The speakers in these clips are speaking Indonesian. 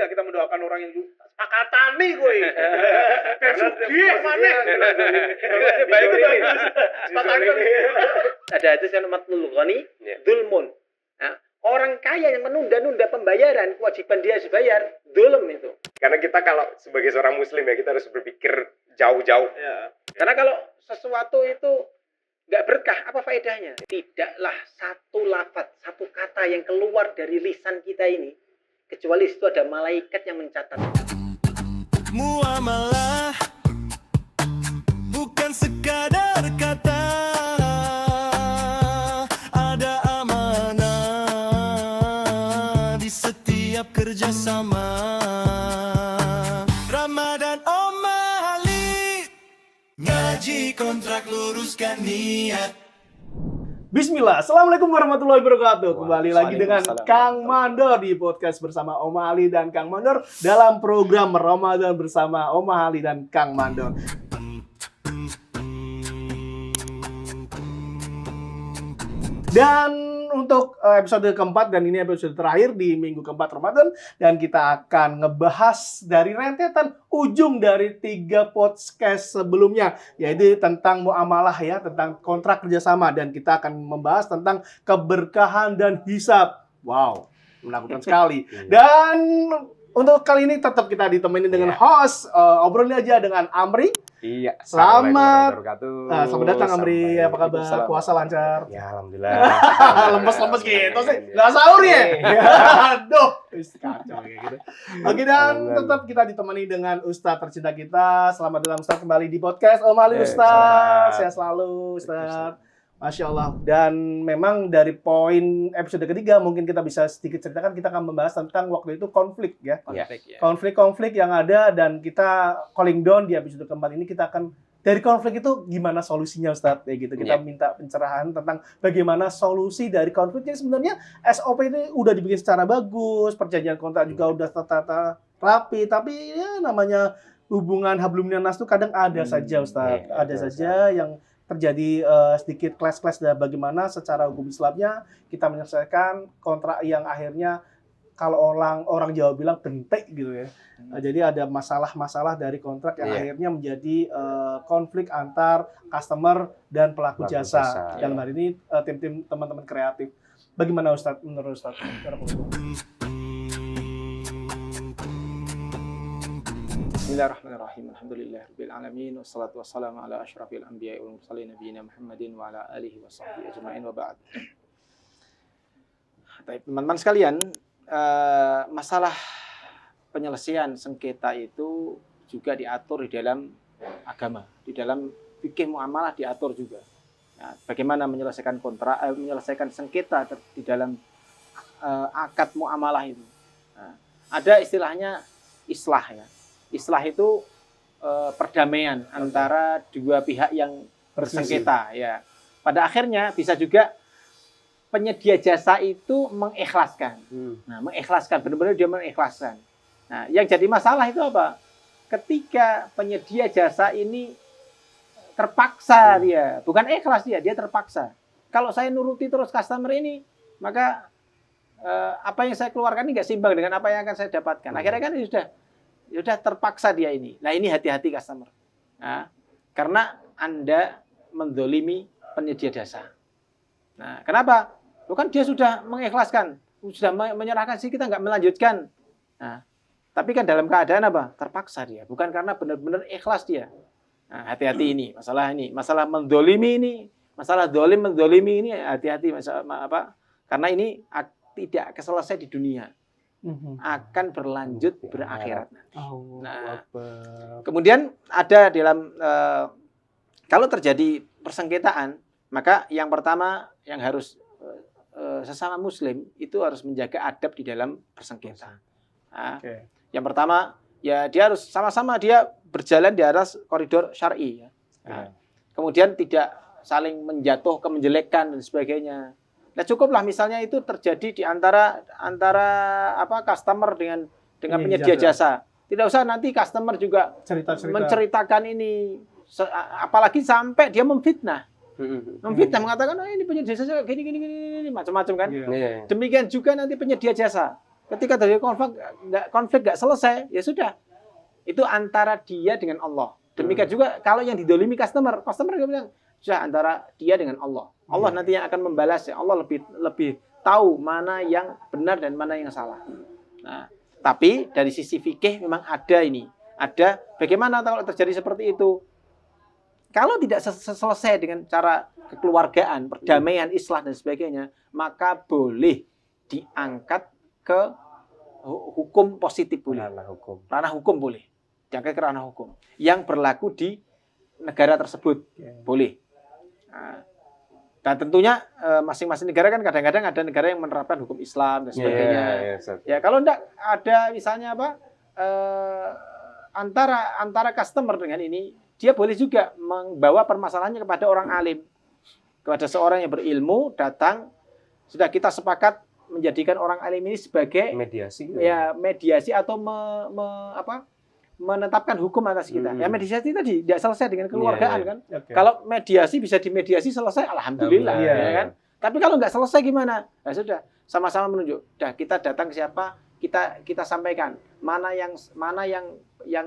boleh nggak kita mendoakan orang yang sepakatan nih gue? Sugih mana? Baik itu sepakatan. Ada hadis yang matlul ghani dzulmun. Nah, orang kaya yang menunda-nunda pembayaran kewajiban dia harus bayar, dzulm itu. Karena kita kalau sebagai seorang muslim ya kita harus berpikir jauh-jauh. Ya. Karena kalau sesuatu itu nggak berkah, apa faedahnya? Tidaklah satu lafaz, satu kata yang keluar dari lisan kita ini kecuali itu ada malaikat yang mencatat. Muamalah bukan sekadar kata, ada amanah di setiap kerjasama. Ramadan Omali, ngaji kontrak luruskan niat. Bismillah, Assalamualaikum warahmatullahi wabarakatuh. Kembali lagi dengan Kang Mandor di podcast bersama Om Ali dan Kang Mandor dalam program Ramadan bersama Om Ali dan Kang Mandor. Dan untuk episode keempat dan ini episode terakhir di minggu keempat Ramadan dan kita akan ngebahas dari rentetan ujung dari 3 podcast sebelumnya yaitu tentang muamalah ya, tentang kontrak kerjasama dan kita akan membahas tentang keberkahan dan hisab. Wow, menakutkan sekali. Dan untuk kali ini tetap kita ditemani dengan host obrolin aja dengan Amri. Iya. Selamat datang Amri. Apa kabar? Puasa lancar? Ya alhamdulillah. Lemes-lemes gitu sih. Nggak sahur ya? Aduh. Kacau kayak gitu. Oke, dan tetap kita ditemani dengan Ustadz tercinta kita. Selamat datang Ustadz kembali di podcast Om Ali Ustadz. Sehat selalu Ustadz. Masya Allah. Dan memang dari poin episode ketiga mungkin kita bisa sedikit ceritakan, kita akan membahas tentang waktu itu konflik ya. Konflik-konflik yang ada dan kita calling down di episode keempat ini kita akan dari konflik itu gimana solusinya Ustadz ya gitu. Kita minta pencerahan tentang bagaimana solusi dari konflik. Jadi sebenarnya SOP ini udah dibikin secara bagus, perjanjian kontrak juga udah tertata rapi, tapi ya namanya hubungan hablum minan nas itu kadang ada saja Ustadz. Ada saja yang terjadi sedikit clash dan bagaimana secara hukum Islamnya kita menyelesaikan kontrak yang akhirnya kalau orang Jawa bilang bentek gitu ya. Jadi ada masalah-masalah dari kontrak yang akhirnya menjadi konflik antar customer dan pelaku jasa. Dalam hal ini tim-tim teman-teman kreatif. Bagaimana Ustadz menurut Ustadz? Bismillahirrahmanirrahim. Alhamdulillahirabbil alamin wassalatu wassalamu ala asyrafil anbiya'i wal mursalin nabiyina Muhammadin wa ala alihi washabbihi ajmain wa ba'd. Baik, teman-teman sekalian, masalah penyelesaian sengketa itu juga diatur di dalam agama, di dalam fikih muamalah diatur juga. Nah, bagaimana menyelesaikan kontrak, menyelesaikan sengketa di dalam akad muamalah itu. Nah, ada istilahnya islah ya. Islah itu perdamaian antara dua pihak yang bersengketa ya. Pada akhirnya bisa juga penyedia jasa itu mengikhlaskan. Nah, mengikhlaskan, benar-benar dia mengikhlaskan. Nah, yang jadi masalah itu apa? Ketika penyedia jasa ini terpaksa dia, bukan ikhlas dia terpaksa. Kalau saya nuruti terus customer ini, maka apa yang saya keluarkan ini nggak seimbang dengan apa yang akan saya dapatkan. Akhirnya kan sudah terpaksa dia ini. Nah, ini hati-hati customer. Nah, karena Anda mendolimi penyedia jasa. Nah, kenapa? Kan dia sudah mengikhlaskan, sudah menyerahkan sih, kita nggak melanjutkan. Nah, tapi kan dalam keadaan apa? Terpaksa dia, bukan karena benar-benar ikhlas dia. Nah, hati-hati ini, masalah mendolimi ini, masalah mendolimi ini, hati-hati apa? Karena ini tidak selesai di dunia. Akan berlanjut berakhirat nanti. Nah, kemudian ada dalam kalau terjadi persengketaan, maka yang pertama yang harus sesama muslim itu harus menjaga adab di dalam bersengketa. Nah, yang pertama ya dia harus sama-sama dia berjalan di atas koridor syar'i ya. Nah, kemudian tidak saling menjatuh menjelekkan dan sebagainya. Nah, cukuplah misalnya itu terjadi di antara customer dengan penyedia jasa. Tidak usah nanti customer juga menceritakan ini, apalagi sampai dia memfitnah. Memfitnah mengatakan ini penyedia jasa gini macam-macam kan. Demikian juga nanti penyedia jasa. Ketika terjadi konflik nggak selesai, ya sudah. Itu antara dia dengan Allah. Demikian juga kalau yang didolimi customer dia bilang, sudah antara dia dengan Allah. Allah nanti yang akan membalas. Allah lebih tahu mana yang benar dan mana yang salah. Nah, tapi dari sisi fikih memang ada ini. Ada bagaimana kalau terjadi seperti itu. Kalau tidak selesai dengan cara kekeluargaan, perdamaian, islah dan sebagainya, maka boleh diangkat ke hukum positif boleh. Ranah hukum boleh. Diangkat ke ranah hukum. Yang berlaku di negara tersebut boleh. Nah, dan tentunya masing-masing negara kan kadang-kadang ada negara yang menerapkan hukum Islam dan sebagainya. Ya kalau enggak ada misalnya apa antara customer dengan ini, dia boleh juga membawa permasalahannya kepada orang alim, kepada seorang yang berilmu datang. Sudah kita sepakat menjadikan orang alim ini sebagai mediasi atau menetapkan hukum atas kita. Ya mediasi tadi tidak selesai dengan keluargaan kan. Okay. Kalau mediasi bisa dimediasi selesai, alhamdulillah, ya kan. Tapi kalau nggak selesai gimana? Nah, sudah sama-sama menunjuk. Dah kita datang ke siapa, kita sampaikan mana yang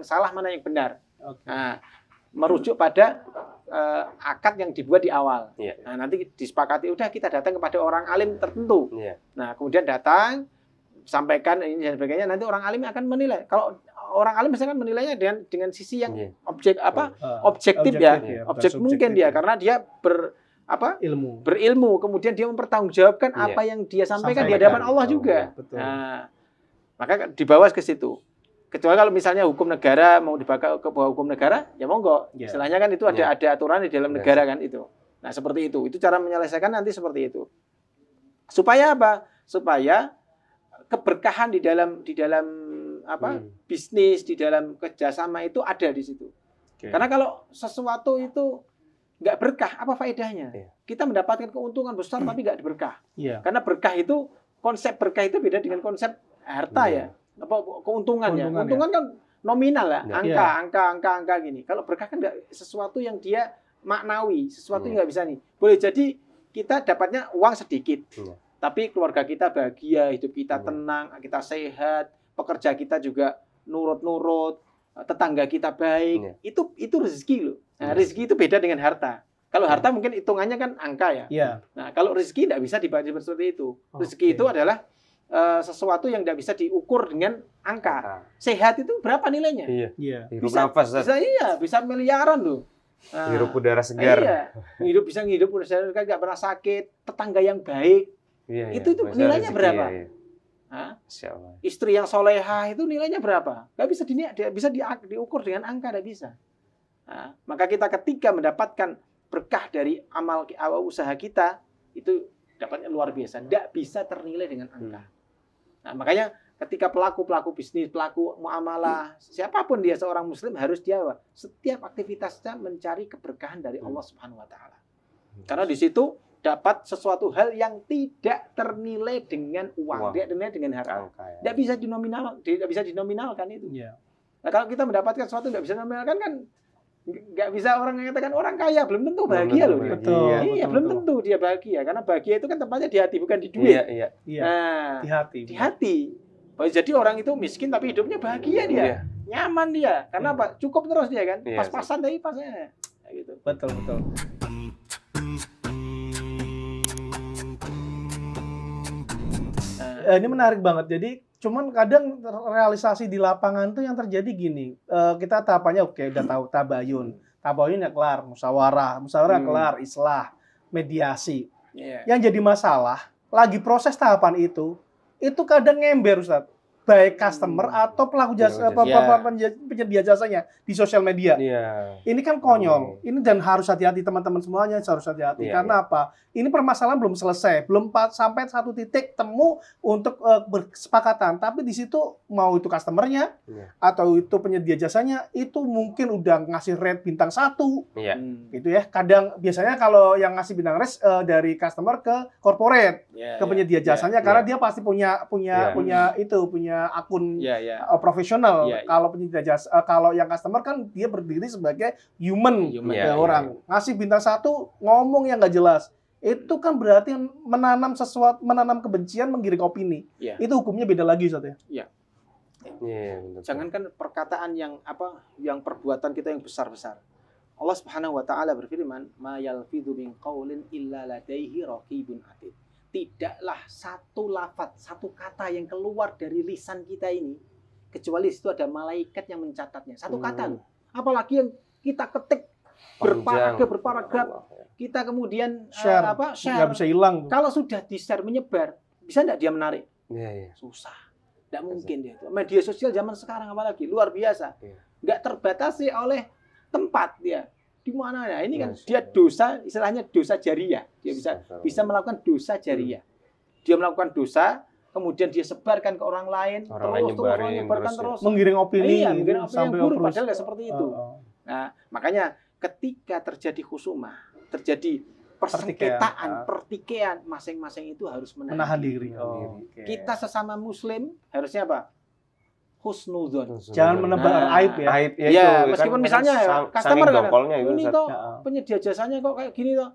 salah, mana yang benar. Okay. Nah, merujuk pada akad yang dibuat di awal. Nah, nanti disepakati udah kita datang kepada orang alim tertentu. Nah, kemudian datang sampaikan ini dan sebagainya, nanti orang alim akan menilai. Kalau orang alim misalkan menilainya dengan sisi yang objektif ya. Objektif mungkin dia karena dia berilmu, kemudian dia mempertanggungjawabkan apa yang dia sampaikan di hadapan Allah juga. Betul. Nah, maka dibawa ke situ. Kecuali kalau misalnya hukum negara mau dibawa ke bawah hukum negara, ya monggo. Istilahnya kan itu ada aturan di dalam negara kan itu. Nah, seperti itu. Itu cara menyelesaikan nanti seperti itu. Supaya apa? Supaya keberkahan di dalam bisnis, di dalam kerjasama itu ada di situ. Karena kalau sesuatu itu nggak berkah, apa faedahnya? Kita mendapatkan keuntungan besar tapi nggak berkah. Karena berkah itu, konsep berkah itu beda dengan konsep harta ya. Keuntungannya. Keuntungan kan nominal ya, angka gini. Kalau berkah kan nggak sesuatu yang dia maknawi, sesuatu yang nggak bisa nih. Boleh jadi kita dapatnya uang sedikit, tapi keluarga kita bahagia, hidup kita tenang, kita sehat, pekerja kita juga nurut-nurut, tetangga kita baik. Itu rezeki loh. Nah, rezeki itu beda dengan harta. Kalau harta mungkin hitungannya kan angka ya. Nah, kalau rezeki tidak bisa dibaca seperti itu. Rezeki itu adalah sesuatu yang tidak bisa diukur dengan angka. Sehat itu berapa nilainya? Bisa miliaran loh. Nah, hirup udara segar. Bisa ngidup udara segar, nggak pernah sakit, tetangga yang baik. Itu nilainya berapa? Istri yang solehah itu nilainya berapa? Nggak bisa diukur dengan angka, nggak bisa. Nah, maka kita ketika mendapatkan berkah dari amal usaha kita itu dapatnya luar biasa, tidak bisa ternilai dengan angka. Nah, makanya ketika pelaku bisnis, pelaku muamalah, siapapun dia seorang muslim harus dia setiap aktivitasnya mencari keberkahan dari Allah Subhanahu wa taala. Karena di situ dapat sesuatu hal yang tidak ternilai dengan uang, tidak ternilai dengan harta. Tidak bisa dinominalkan itu. Nah, kalau kita mendapatkan sesuatu tidak bisa dinominalkan kan nggak bisa orang mengatakan orang kaya belum tentu bahagia loh. Iya, belum tentu dia bahagia karena bahagia itu kan tempatnya di hati bukan di duit. Nah, di hati. Jadi orang itu miskin tapi hidupnya bahagia dia, nyaman dia. Karena apa? Cukup terus dia kan, pas-pasan dari pasnya. Gitu. Betul. Ini menarik banget. Jadi cuman kadang realisasi di lapangan tuh yang terjadi gini. Kita tahapannya udah tahu tabayun ya kelar, musyawarah kelar, islah, mediasi. Yang jadi masalah lagi proses tahapan itu kadang ngember Ustaz. Baik customer atau pelaku jasa penyedia jasanya di sosial media. Ini kan konyol. Ini dan harus hati-hati teman-teman semuanya, harus hati-hati. Karena apa? Ini permasalahan belum selesai, belum sampai satu titik temu untuk bersepakatan. Tapi di situ mau itu customernya atau itu penyedia jasanya itu mungkin udah ngasih rate bintang 1. Gitu ya. Kadang biasanya kalau yang ngasih bintang rate dari customer ke corporate, ke penyedia jasanya karena dia pasti punya akun profesional. Kalau penyedia jasa, kalau yang customer kan dia berdiri sebagai human orang. Ngasih bintang 1 ngomong yang nggak jelas. Itu kan berarti menanam sesuatu, menanam kebencian, menggiring opini. Iya. Itu hukumnya beda lagi Ustaz ya. Iya, benar. Jangankan perkataan yang perbuatan kita yang besar-besar. Allah Subhanahu wa taala berfirman, "Ma yalfidhu min qaulin illa ladaihi raqibun atid." Tidaklah satu lafaz, satu kata yang keluar dari lisan kita ini kecuali itu ada malaikat yang mencatatnya. Satu kata loh. Apalagi yang kita ketik berparagraf, kita kemudian Share. share. Nggak bisa hilang. Kalau sudah di-share menyebar, bisa enggak dia menarik? Iya. Susah. Tidak mungkin dia itu. Media sosial zaman sekarang apalagi luar biasa. Iya. Nggak terbatasi oleh tempat dia. Di mana ya? Ini kan Yes. dia dosa, istilahnya dosa jariah. Dia bisa melakukan dosa jariah. Dia melakukan dosa, kemudian dia sebarkan ke orang lain, Orang lain nyebarin nyebarkan terus ya. terus. Menggiring opini Iya, gitu, mungkin apa yang sampai buruk, terus. padahal nggak seperti itu. Nah, makanya ketika terjadi khusumah, terjadi pertikaian, masing-masing itu harus Menahan diri. Oke. Kita sesama muslim harusnya apa? Husnudzon. Jangan menebar Nah, aib ya. Aib ya, Iya, itu meskipun kan misalnya ya, saking customer kan, dongkolnya itu, ini Ustaz. toh Ya. penyedia jasanya kok kayak gini toh.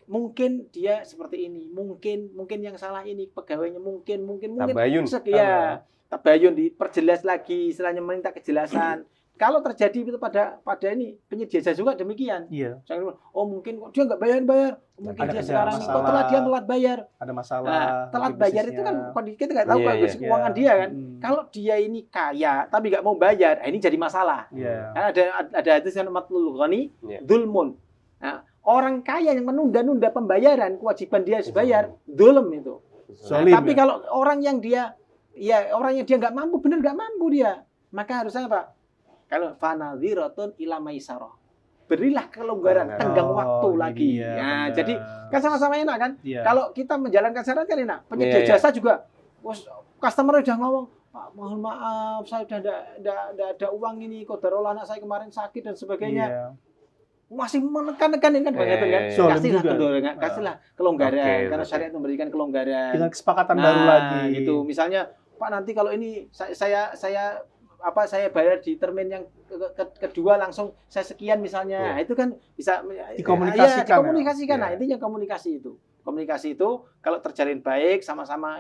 Mungkin dia seperti ini, mungkin yang salah ini pegawainya, mungkin Tabayun. ya, tabayun diperjelas lagi, istilahnya minta kejelasan. Kalau terjadi itu pada ini penyedia jasa juga demikian. Iya. Jangan, oh mungkin kok dia nggak bayar, mungkin Ada dia sekarang ini kok masalah. dia telat bayar. Ada masalah. Nah, telat mungkin bayar itu bisnisnya. kan kondisi kita nggak tahu Iya, kondisi iya. keuangan dia kan. Hmm. Kalau dia ini kaya tapi nggak mau bayar, ini jadi masalah. Iya. Karena ada hadis yang matlul ghani Iya. dzulmun. Nah, orang kaya yang menunda-nunda pembayaran, kewajiban dia harus bayar, dzulm itu. Nah, Zolim, tapi ya? kalau orang yang dia nggak mampu, benar nggak mampu dia, maka harusnya apa? Kalau fanadhiratun ila maisarah. Berilah kelonggaran, tenggang waktu ini lagi. dia, Nah, benar. jadi kan sama-sama enak kan? Iya. Kalau kita menjalankan syarat kan enak. Penyedia Iya, iya. jasa juga, customer udah ngomong, Pak, mohon maaf, saya udah nggak ada uang ini, kodarullah anak saya kemarin sakit dan sebagainya. Iya. Masih menekan-nekan kan banget kan? Iya. Zolim Kasihlah juga. kasihlah kelonggaran, Oke, karena oke. syariat memberikan kelonggaran. Dengan kesepakatan baru lagi. Gitu. Misalnya, Pak nanti kalau ini saya bayar di termin yang kedua langsung saya sekian misalnya. Iya. Nah, itu kan bisa Dikomunikasikan, ya, dikomunikasikan. ya. Nah, intinya komunikasi itu. Komunikasi itu kalau terjalin baik sama-sama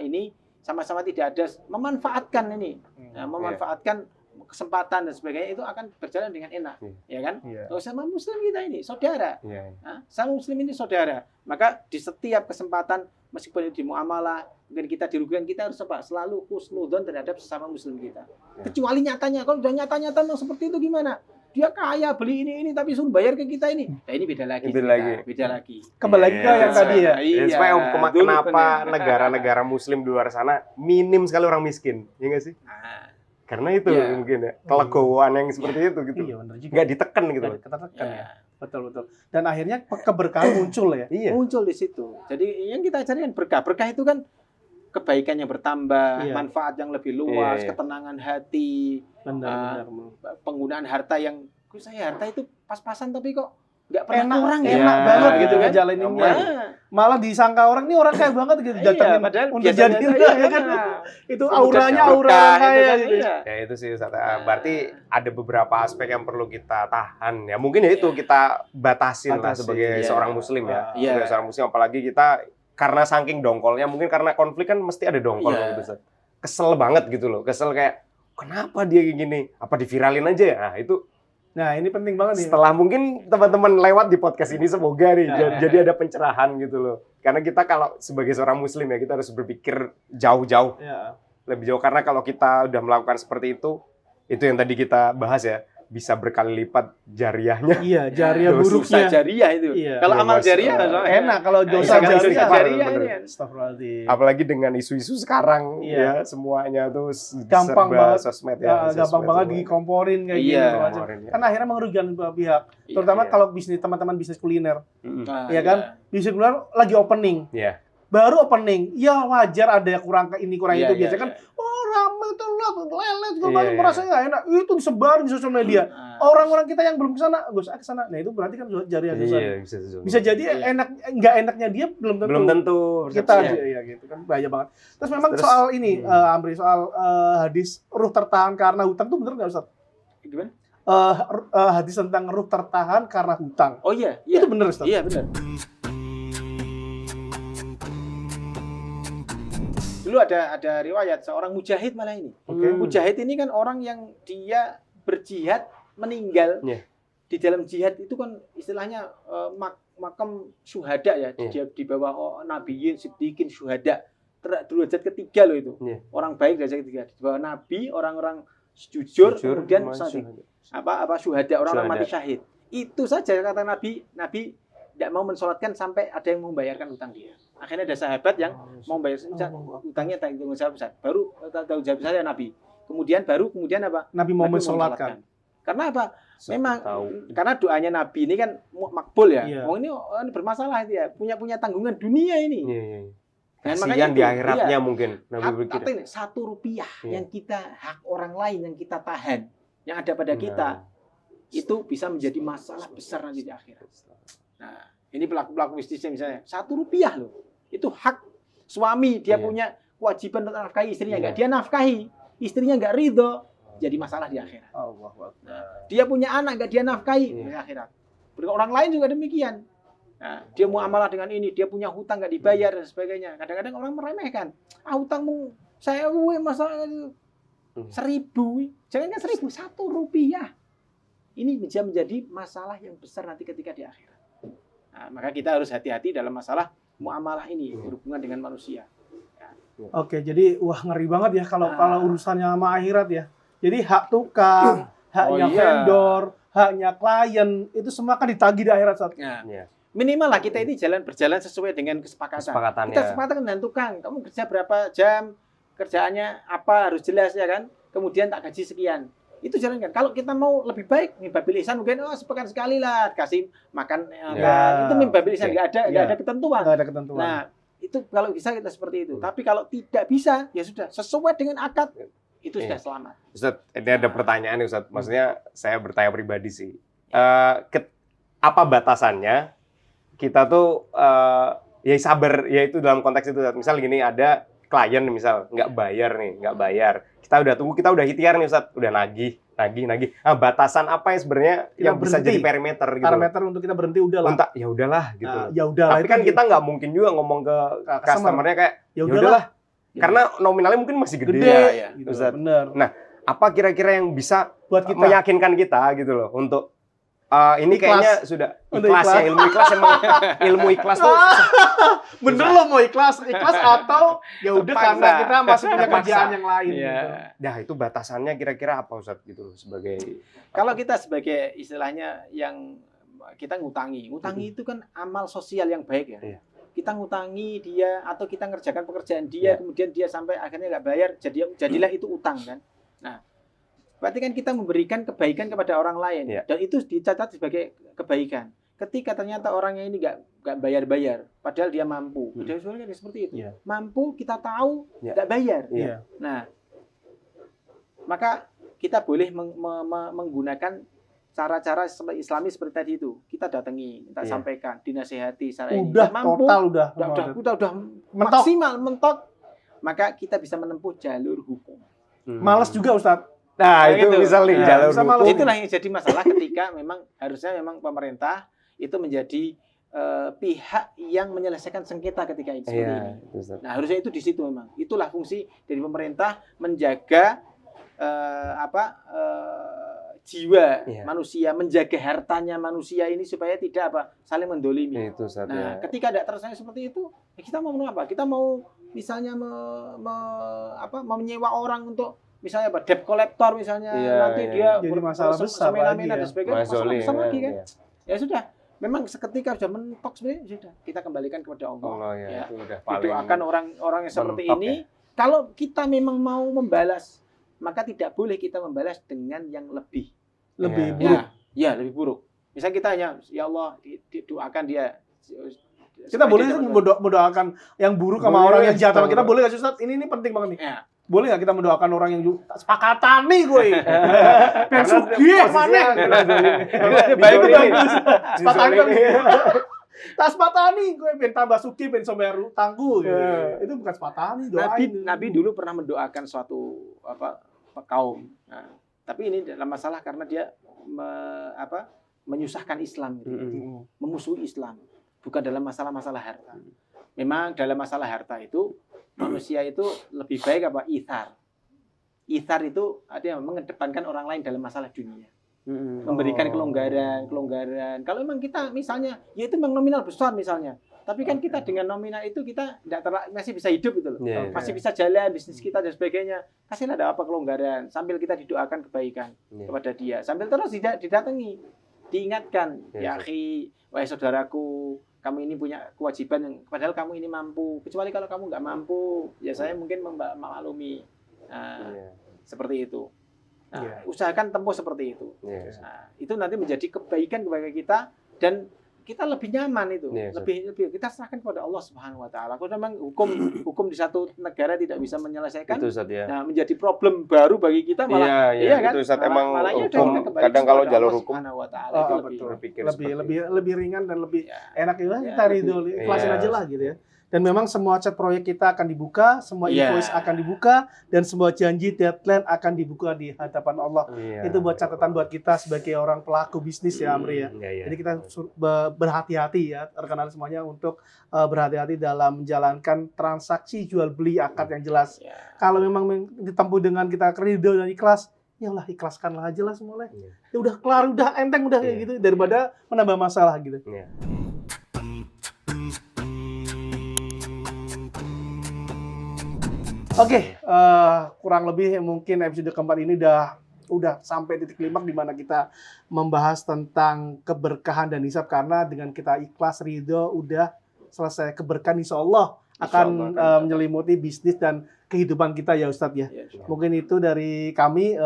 tidak ada memanfaatkan ini. Nah, memanfaatkan kesempatan dan sebagainya itu akan berjalan dengan enak, ya kan? Iya. Kalau sama muslim kita ini saudara. Iya. Nah, sama muslim ini saudara. Maka di setiap kesempatan meskipun di muamalah mungkin kita dirugikan, kita harus apa? Selalu husnudzon terhadap sesama muslim kita. Kecuali nyatanya, kalau udah nyata-nyata memang seperti itu gimana? Dia kaya beli ini tapi suruh bayar ke kita ini. Nah, ini beda lagi. Beda lagi. Kembali lagi ke yang tadi ya. Dan supaya dulu kenapa bener. negara-negara muslim di luar sana minim sekali orang miskin, ya nggak sih? Nah, Karena itu Iya. mungkin ya, kelegowoan yang seperti itu gitu. Iya, benar juga. Nggak ditekan gitu. Nggak ditekan ya. ya. Betul. Dan akhirnya keberkahan muncul ya. Iya. Muncul di situ. Jadi yang kita cari kan berkah. Berkah itu kan kebaikan yang bertambah, Iya. manfaat yang lebih luas, Iya. ketenangan hati, Benar. penggunaan harta yang saya harta itu pas-pasan tapi kok nggak pernah Enak, kurang enak ya. banget Iya. gitu ngejalaninnya. Nah, Malah disangka orang ini orang kaya banget gitu datangin padahal untuk biasa-biasa jadi aja, ya kan. nah. Itu Kemudian auranya berkah, aura orang itu kaya kan, gitu. iya. Ya itu sih Ustaz. Berarti ada beberapa aspek yang perlu kita tahan ya. Mungkin ya itu kita batasin lah Batasin, sebagai iya. seorang muslim ya. Iya. Sebagai seorang muslim apalagi kita karena saking dongkolnya, mungkin karena konflik kan mesti ada dongkol Iya. gitu Ustaz. Kesel banget gitu loh. Kesel kayak kenapa dia kayak gini? Apa diviralin aja ya? Nah, itu Nah, ini penting banget nih. setelah mungkin teman-teman lewat di podcast ini semoga nih Nah. jadi ada pencerahan gitu loh. Karena kita kalau sebagai seorang muslim ya kita harus berpikir jauh-jauh, Ya. lebih jauh karena kalau kita udah melakukan seperti itu yang tadi kita bahas ya, bisa berkali lipat jariahnya. Iya, jariah Dosa buruknya. Dosa jariah itu. Iya. Kalau Iya, amal Mas. jariah Enak kalau dosa Iya, jariah. dosa jariah bener. ini kan. Astagfirullahaladzim. Apalagi dengan isu-isu sekarang Iya. ya semuanya tuh Gampang serba banget. sosmed ya. Gampang sosmed banget semua. dikomporin kayak Iya. gitu macam. Komporin, ya. Kan akhirnya merugikan dua pihak. Iya, Terutama iya. kalau bisnis teman-teman bisnis kuliner. Nah, Iya kan? Bisnis kuliner lagi opening. Iya. Baru opening. Ya wajar ada kurang ini kurang Iya, itu. iya, Biasanya kan rame tuh lelet Iya, banget iya. merasa nggak enak. Itu disebar di sosial media. Nah. Orang-orang kita yang belum kesana, gue usah kesana. Nah itu berarti kan jariah dosa. Iya, bisa. Bisa jadi Iya. enak nggak enaknya dia belum tentu. Belum tentu Kita persepsinya. aja ya gitu kan bahaya banget. Terus memang Terus, soal ini Amri soal hadis ruh tertahan karena hutang tuh bener nggak Ustaz? Gimana? Hadis tentang ruh tertahan karena hutang. Oh iya, iya. Itu bener Ustaz? Iya benar. dulu ada riwayat seorang mujahid malah ini. Oke. Mujahid ini kan orang yang dia berjihad meninggal Iya. di dalam jihad itu kan istilahnya makam syuhada ya. Iya. Dia di bawah nabiyin, siddiqin, syuhada. Derajat ketiga loh itu. Iya. Orang baik derajat ketiga. Di bawah nabi, orang-orang jujur kemudian masuk. syuhada, orang-orang Syuhada. mati syahid. Itu saja kata Nabi tidak mau mensolatkan sampai ada yang membayarkan hutang dia. Akhirnya ada sahabat yang mau bayar hutangnya tanggung jawab besar. Baru tanggung jawab besar ya Nabi. Kemudian apa? Nabi mau Nabi mensolatkan. Karena apa? Memang Tahu. karena doanya Nabi ini kan makbul ya. Iya. Oh ini bermasalah dia, punya tanggungan dunia ini. Iya, iya. Dan Kasihan itu, di akhiratnya iya. mungkin Nabi berpikir. Kata ini, 1 rupiah Iya. yang kita hak orang lain yang kita tahan, yang ada pada kita, itu bisa menjadi masalah besar nanti di akhirat. Nah, ini pelaku bisnisnya misalnya 1 rupiah loh, itu hak suami dia Iya. punya kewajiban untuk nafkahi istrinya, Iya. nggak dia nafkahi, istrinya nggak ridho, jadi masalah di akhirat. Allahu Akbar. Dia punya anak nggak dia nafkahi Iya. di akhirat. Orang lain juga demikian. Nah, dia muamalah dengan ini, dia punya hutang nggak dibayar dan sebagainya. Kadang-kadang orang meremehkan. Hutangmu saya masa 1.000, jangan kan 1.000, 1 rupiah. Ini bisa menjadi masalah yang besar nanti ketika di akhirat. Nah, maka kita harus hati-hati dalam masalah muamalah ini berhubungan dengan manusia. Oke, jadi wah ngeri banget ya kalau Nah. urusannya sama akhirat ya. Jadi hak tukang, haknya iya. vendor, haknya klien itu semua kan ditagih di akhirat saat. Nah, Iya. minimal lah kita ini berjalan sesuai dengan kesepakatan. Kesepakatannya. Kita sepakatan dengan tukang, kamu kerja berapa jam, kerjaannya apa harus jelas ya kan. Kemudian tak gaji sekian. Itu jalankan. Kalau kita mau lebih baik, mimbabil ihsan mungkin sepekan sekali lah kasih makan Ya. itu mimbabil ihsan Oke. nggak Ya. ada ketentuan. Nggak ada ketentuan. Nah, itu kalau bisa kita seperti itu. Tapi kalau tidak bisa, ya sudah sesuai dengan akad itu sudah selamat. Ustadz, ini ada pertanyaan nih Ustadz. Maksudnya saya bertanya pribadi sih. Apa batasannya kita tuh ya sabar, ya itu dalam konteks itu. Ustadz. Misal gini, ada klien misal nggak bayar. Kita udah tunggu, kita udah ikhtiar nih Ustadz, udah nagih. Nah, batasan apa yang sebenarnya Kita yang bisa berhenti. jadi parameter gitu? Parameter untuk kita berhenti udahlah. Untuk ya udahlah gitu. Nah, ya udahlah. Tapi kan kita nggak mungkin juga ngomong ke customer-nya kayak ya ya udahlah. udahlah. Karena nominalnya mungkin masih gede. Gede, ya, gitu. Ustadz. Bener. Nah, apa kira-kira yang bisa Buat kita. meyakinkan kita gitu loh untuk ini Ikhlas. kayaknya sudah Untuk ikhlas ya, ilmu ikhlas tuh Bener loh mau ikhlas atau ya udah Terpaksa. karena kita masih punya Terpaksa. kerjaan yang lain. Iya. Gitu. Nah, itu batasannya kira-kira apa Ustadz gitu loh sebagai Kalau kita sebagai istilahnya yang kita ngutangi itu kan amal sosial yang baik ya. Iya. Kita ngutangi dia atau kita ngerjakan pekerjaan dia, Iya. kemudian dia sampai akhirnya nggak bayar, jadilah itu utang kan. Nah, berarti kan kita memberikan kebaikan kepada orang lain Iya. dan itu dicatat sebagai kebaikan. Ketika ternyata orangnya ini nggak bayar, padahal dia mampu, dia kan seperti itu. Iya. Mampu kita tahu Iya. nggak bayar. Iya. Nah, maka kita boleh menggunakan cara-cara Islami seperti tadi itu. Kita datangi, kita Iya. sampaikan, dinasehati secara ini. Udah Nggak mampu, total udah. udah Mentok. maksimal mentok. Maka kita bisa menempuh jalur hukum. Males juga Ustadz. Nah, itu gitu. misal nih Nah, jalur bisa hukum. malas. Itulah yang jadi masalah ketika harusnya pemerintah itu menjadi pihak yang menyelesaikan sengketa ketika itu seperti ini. Iya, itu, Ustadz. Nah, harusnya itu di situ memang. Itulah fungsi dari pemerintah menjaga jiwa Iya. manusia, menjaga hartanya manusia ini supaya tidak saling mendolimi. Itu Ustadz, Nah, ya. ketika tidak terselesaikan seperti itu, ya kita mau apa? Kita mau misalnya menyewa orang untuk misalnya debt collector misalnya Iya, nanti iya. dia Jadi masalah besar semena-mena lagi ya. dan sebagainya, masalah Mazoli, besar lagi kan. ya. Ya sudah, memang seketika sudah mentok sebenarnya sudah kita kembalikan kepada Allah. Allah ya, Ya. itu udah paling Didoakan orang yang seperti mentok ini. Kalau kita memang mau membalas, maka tidak boleh kita membalas dengan yang lebih. Lebih Iya. buruk. Ya, lebih buruk. Misalnya kita hanya, ya Allah, doakan dia. Kita supaya boleh dia dapat- mendoakan yang buruk sama Boleh, orang yang jahat sama kita. Ustadz. Boleh nggak sih Ustadz? Ini penting banget nih. Ya. Boleh nggak kita mendoakan orang yang sepakatan nih gue? Ben Karena sugih posisinya mana? kena zolimi. Baik itu Dizolimi. bagus. Sepatani Dizolimi. Tas sepatani gue ben tambah sugih ben sombayar utangku. Iya. Itu bukan sepatani doain. Nabi dulu pernah mendoakan suatu kaum. Nah, tapi ini dalam masalah karena dia menyusahkan Islam, gitu. Memusuhi Islam, bukan dalam masalah-masalah harta. Memang dalam masalah harta itu manusia itu lebih baik apa? Ithar. Ithar itu artinya mengedepankan orang lain dalam masalah dunia. Memberikan kelonggaran. Kalau memang kita misalnya, ya itu memang nominal besar misalnya. Tapi kan kita dengan nominal itu kita masih bisa hidup itu loh. Iya, Masih bisa jalan bisnis kita dan sebagainya. Kasihlah ada apa kelonggaran sambil kita didoakan kebaikan kepada dia. Sambil terus didatangi, diingatkan, ya akhi, wahai saudaraku, kamu ini punya kewajiban yang padahal kamu ini mampu. Kecuali kalau kamu nggak mampu, ya saya mungkin memaklumi. Nah, seperti itu. Nah, usahakan tempuh seperti itu. Nah, itu nanti menjadi kebaikan kepada kita dan kita lebih nyaman itu. Lebih kita serahkan kepada Allah Subhanahu wa taala. Kalau memang hukum di satu negara tidak bisa menyelesaikan, itu Ustaz, ya. nah menjadi problem baru bagi kita malah iya kan? itu Ustaz, emang Malahnya hukum udah kembali kadang kalau kepada jalur Allah hukum Subhanahu wa taala itu berpikir lebih ringan dan lebih Ya. enak itu kita ridho, ikhlasin Iya. aja lah gitu ya. Dan memang semua chat proyek kita akan dibuka, semua Iya. invoice akan dibuka, dan semua janji deadline akan dibuka di hadapan Allah. Itu buat catatan buat kita sebagai orang pelaku bisnis ya Amri ya. Jadi kita berhati-hati ya rekan-rekan semuanya untuk berhati-hati dalam menjalankan transaksi jual beli akad yang jelas. Ya. Kalau memang ditempuh dengan kita ridho dan ikhlas, ya Allah ikhlaskanlah aja lah semuanya. Ya udah kelar, udah enteng, udah kayak gitu daripada menambah masalah gitu. Oke, kurang lebih mungkin episode keempat ini udah sampai titik klimaks di mana kita membahas tentang keberkahan dan hisab, karena dengan kita ikhlas ridho udah selesai keberkahan insya Allah akan menyelimuti bisnis dan kehidupan kita ya Ustadz ya. Mungkin itu dari kami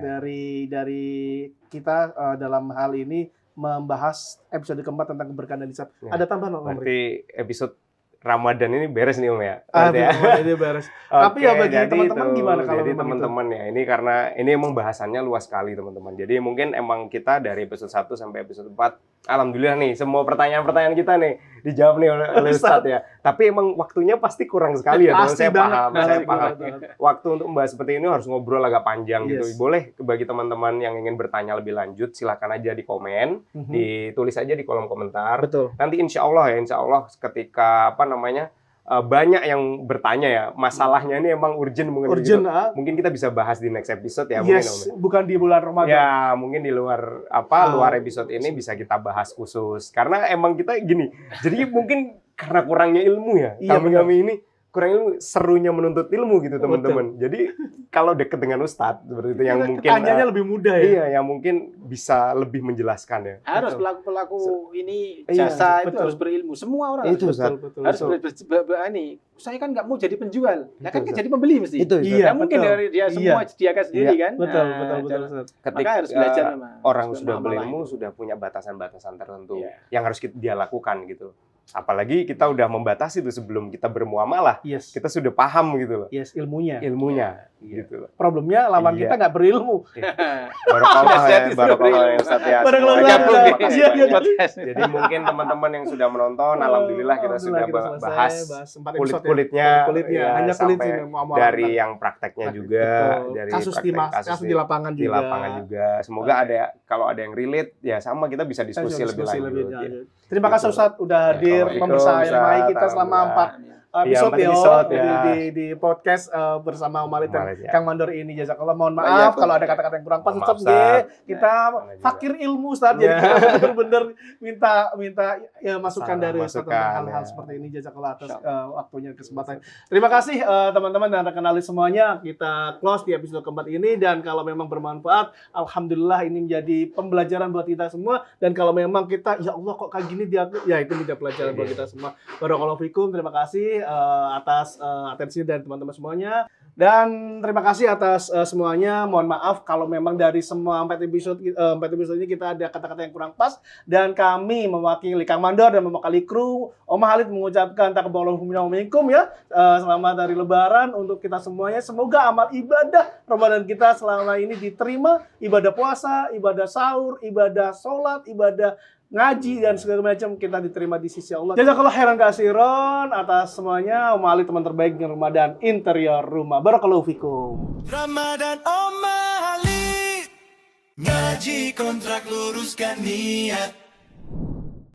dari kita dalam hal ini membahas episode keempat tentang keberkahan dan hisab. Ada tambahan Om? Berarti episode Ramadan ini beres nih Om ya? Ini beres. Tapi ya bagi teman-teman gimana kalau jadi teman-teman ya, ini karena ini emang bahasannya luas sekali teman-teman. Jadi mungkin emang kita dari episode 1 sampai episode 4, alhamdulillah nih semua pertanyaan-pertanyaan kita nih dijawab nih oleh Ustadz ya. Tapi emang waktunya pasti kurang sekali ya. Saya paham. Waktu untuk membahas seperti ini harus ngobrol agak panjang gitu. Boleh bagi teman-teman yang ingin bertanya lebih lanjut, silakan aja di komen, ditulis aja di kolom komentar. Betul. Nanti insya Allah ketika banyak yang bertanya ya, masalahnya ini emang urgent gitu. Mungkin kita bisa bahas di next episode ya. Yes, bukan di bulan Ramadan. Ya, mungkin di luar episode ini bisa kita bahas khusus. Karena emang kita gini, jadi mungkin karena kurangnya ilmu ya, kami ini kurang ilmu, serunya menuntut ilmu gitu teman-teman. Jadi kalau deket dengan Ustadz seperti itu yang mungkin tanyanya lebih mudah ya. Iya, yang mungkin bisa lebih menjelaskan ya. Harus pelaku-pelaku ini jasa itu harus berilmu. Semua orang itu harus ini. Saya kan nggak mau jadi penjual, ya kan jadi pembeli mesti. Itu iya, mungkin dari dia semua sediakan sendiri kan. Betul. Ketika harus belajar memang. Orang sudah berilmu sudah punya batasan-batasan tertentu yang harus dia lakukan gitu. Apalagi kita udah membatasi itu sebelum kita bermuamalah. Kita sudah paham gitu loh. Ilmunya gitu loh. Problemnya lawan kita nggak berilmu. Barakallah Ustaz ya. Jadi Jadi mungkin teman-teman yang sudah menonton, alhamdulillah kita sudah bahas kulit-kulitnya, hanya kulit sampai dari yang prakteknya juga, dari kasus di lapangan juga. Semoga kalau ada yang relate ya sama, kita bisa diskusi lebih lanjut. Terima kasih Ustadz udah hadir membersamai kita selama 4 episode di podcast bersama Om Alit dan Kang Mandor ini. Jazakallah, mohon maaf kalau ada kata-kata yang kurang pas Ustadz. Kita fakir ilmu Ustadz, jadi kita benar-benar minta ya masukan dari Ustadz tentang hal-hal seperti ini. Jazakallah atas waktunya, kesempatan. Terima kasih teman-teman dan rekan-rekan semuanya. Kita close di episode keempat ini, dan kalau memang bermanfaat, alhamdulillah ini menjadi pembelajaran buat kita semua. Dan kalau memang kita ya Allah kok kayak gini ya itu menjadi pelajaran buat kita semua. Barakallahu fikum. Terima kasih atas atensi dari teman-teman semuanya, dan terima kasih atas semuanya. Mohon maaf kalau memang dari semua 4 episode ini kita ada kata-kata yang kurang pas, dan kami mewakili Kang Mandor dan mewakili kru Om Halid mengucapkan taqabbalallahu minna wa minkum ya. Selamat hari Lebaran untuk kita semuanya. Semoga amal ibadah Ramadan kita selama ini diterima, ibadah puasa, ibadah sahur, ibadah sholat, ibadah ngaji dan segala macam kita diterima di sisi Allah. Jazakallah khairan kasiron atas semuanya. Om Ali, teman terbaik di Ramadan interior rumah. Barakallahu fikum. Ramadan Om Ali, ngaji kontrak luruskan niat.